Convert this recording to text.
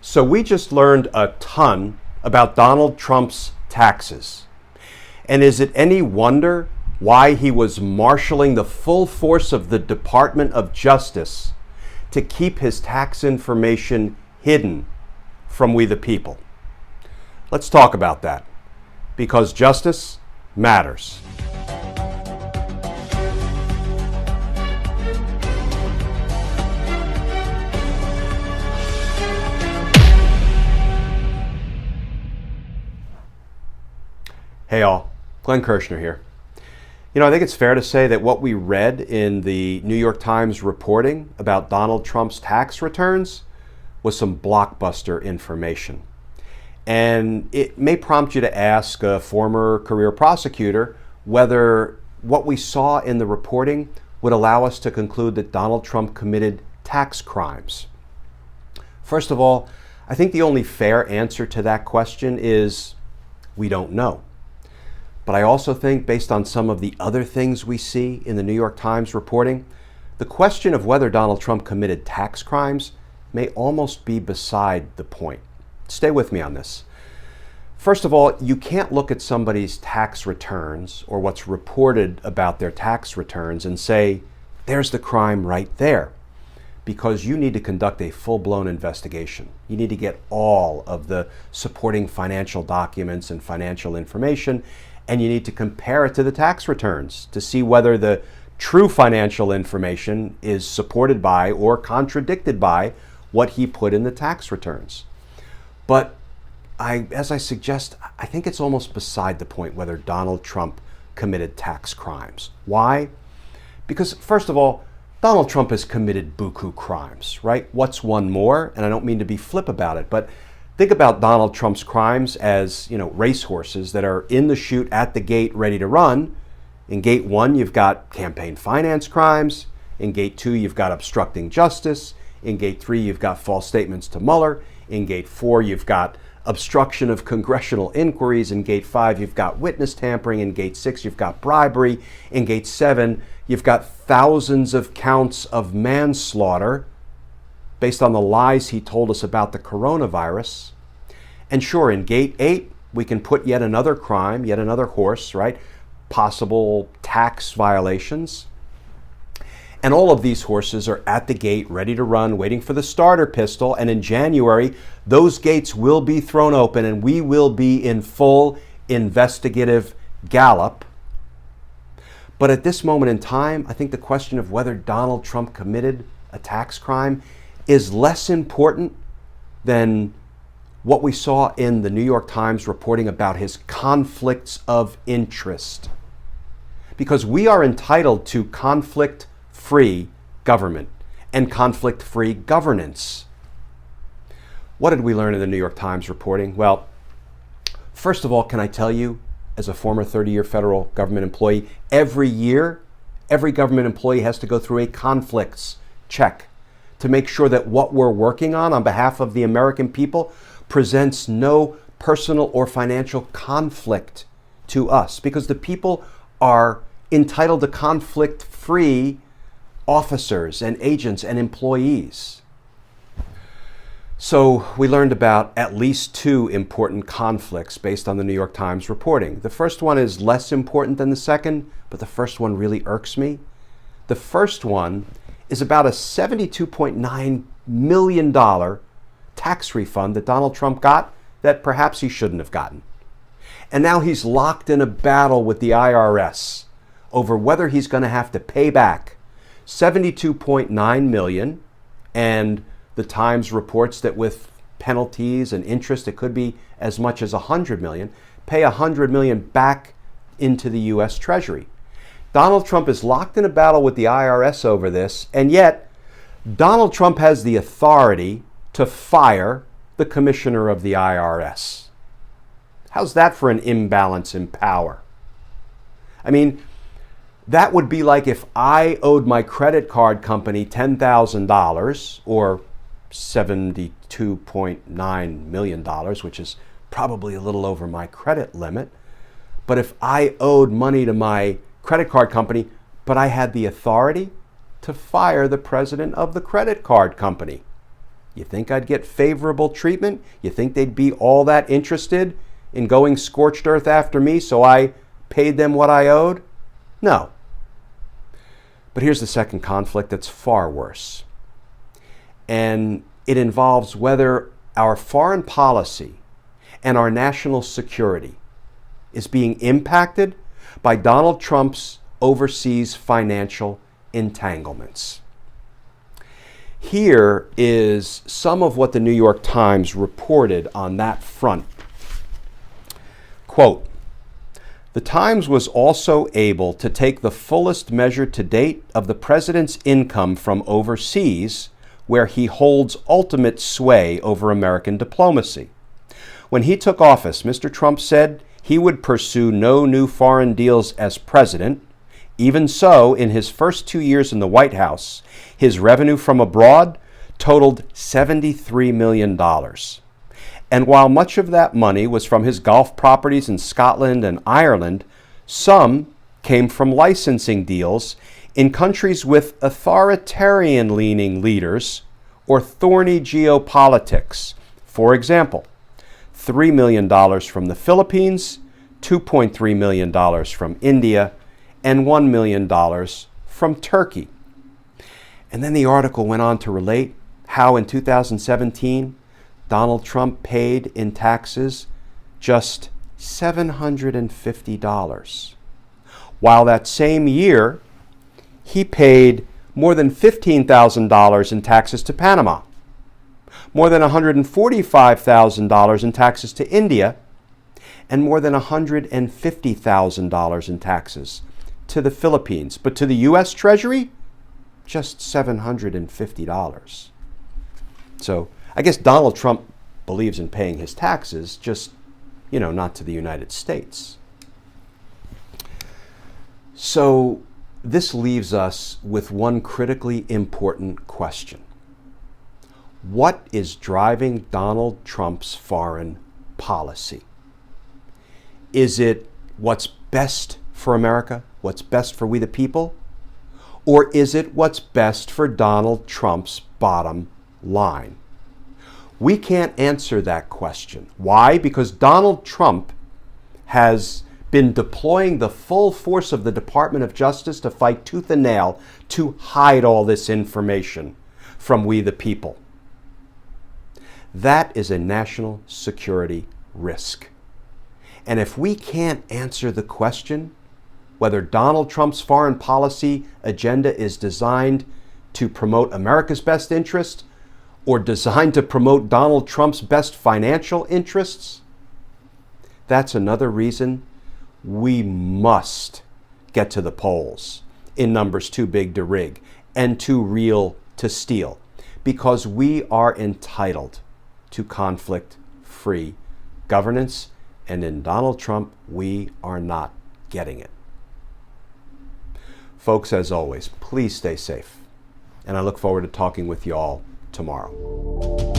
So we just learned a ton about Donald Trump's taxes. And is it any wonder why he was marshaling the full force of the Department of Justice to keep his tax information hidden from we the people? Let's talk about that, because justice matters. Hey all, Glenn Kirshner here. I think it's fair to say that what we read in the New York Times reporting about Donald Trump's tax returns was some blockbuster information. And it may prompt you to ask a former career prosecutor whether what we saw in the reporting would allow us to conclude that Donald Trump committed tax crimes. First of all, I think the only fair answer to that question is we don't know. But I also think, based on some of the other things we see in the New York Times reporting, the question of whether Donald Trump committed tax crimes may almost be beside the point. Stay with me on this. First of all, you can't look at somebody's tax returns or what's reported about their tax returns and say, there's the crime right there, because you need to conduct a full-blown investigation. You need to get all of the supporting financial documents and financial information, and you need to compare it to the tax returns to see whether the true financial information is supported by or contradicted by what he put in the tax returns. But as I suggest, I think it's almost beside the point whether Donald Trump committed tax crimes. Why? Because, first of all, Donald Trump has committed buku crimes, right? What's one more? And I don't mean to be flip about it, but think about Donald Trump's crimes as, racehorses that are in the chute at the gate ready to run. In gate 1, you've got campaign finance crimes. In gate 2, you've got obstructing justice. In gate 3, you've got false statements to Mueller. In gate 4, you've got obstruction of congressional inquiries. In gate 5, you've got witness tampering. In gate 6, you've got bribery. In gate 7, you've got thousands of counts of manslaughter based on the lies he told us about the coronavirus. And sure, in gate 8, we can put yet another crime, yet another horse, right? Possible tax violations. And all of these horses are at the gate, ready to run, waiting for the starter pistol. And in January, those gates will be thrown open and we will be in full investigative gallop. But at this moment in time, I think the question of whether Donald Trump committed a tax crime is less important than what we saw in the New York Times reporting about his conflicts of interest. Because we are entitled to conflict-free government and conflict-free governance. What did we learn in the New York Times reporting? Well, first of all, can I tell you, as a former 30-year federal government employee, every year, every government employee has to go through a conflicts check to make sure that what we're working on behalf of the American people presents no personal or financial conflict to us, because the people are entitled to conflict-free officers and agents and employees. So we learned about at least 2 important conflicts based on the New York Times reporting. The first one is less important than the second, but the first one really irks me. The first one is about a $72.9 million tax refund that Donald Trump got that perhaps he shouldn't have gotten. And now he's locked in a battle with the IRS over whether he's going to have to pay back $72.9 million, and the Times reports that with penalties and interest it could be as much as $100 million, pay $100 million back into the U.S. Treasury. Donald Trump is locked in a battle with the IRS over this, and yet Donald Trump has the authority to fire the commissioner of the IRS. How's that for an imbalance in power? I mean, that would be like if I owed my credit card company $10,000 or $72.9 million, which is probably a little over my credit limit. But if I owed money to my credit card company, but I had the authority to fire the president of the credit card company, You think I'd get favorable treatment? You think they'd be all that interested in going scorched earth after me so I paid them what I owed? No. But here's the second conflict that's far worse. And it involves whether our foreign policy and our national security is being impacted by Donald Trump's overseas financial entanglements. Here is some of what the New York Times reported on that front. Quote, "The Times was also able to take the fullest measure to date of the president's income from overseas, where he holds ultimate sway over American diplomacy. When he took office, Mr. Trump said he would pursue no new foreign deals as president. Even so, in his first 2 years in the White House, his revenue from abroad totaled $73 million. And while much of that money was from his golf properties in Scotland and Ireland, some came from licensing deals in countries with authoritarian-leaning leaders or thorny geopolitics. For example, $3 million from the Philippines, $2.3 million from India, and $1 million from Turkey." And then the article went on to relate how in 2017, Donald Trump paid in taxes just $750, while that same year, he paid more than $15,000 in taxes to Panama, more than $145,000 in taxes to India, and more than $150,000 in taxes to the Philippines. But to the U.S. Treasury, just $750. So I guess Donald Trump believes in paying his taxes, just, not to the United States. So this leaves us with one critically important question. What is driving Donald Trump's foreign policy? Is it what's best for America, what's best for we the people? Or is it what's best for Donald Trump's bottom line? We can't answer that question. Why? Because Donald Trump has been deploying the full force of the Department of Justice to fight tooth and nail to hide all this information from we the people. That is a national security risk. And if we can't answer the question whether Donald Trump's foreign policy agenda is designed to promote America's best interest or designed to promote Donald Trump's best financial interests, that's another reason we must get to the polls in numbers too big to rig and too real to steal, because we are entitled to conflict-free governance, and in Donald Trump, we are not getting it. Folks, as always, please stay safe, and I look forward to talking with you all tomorrow.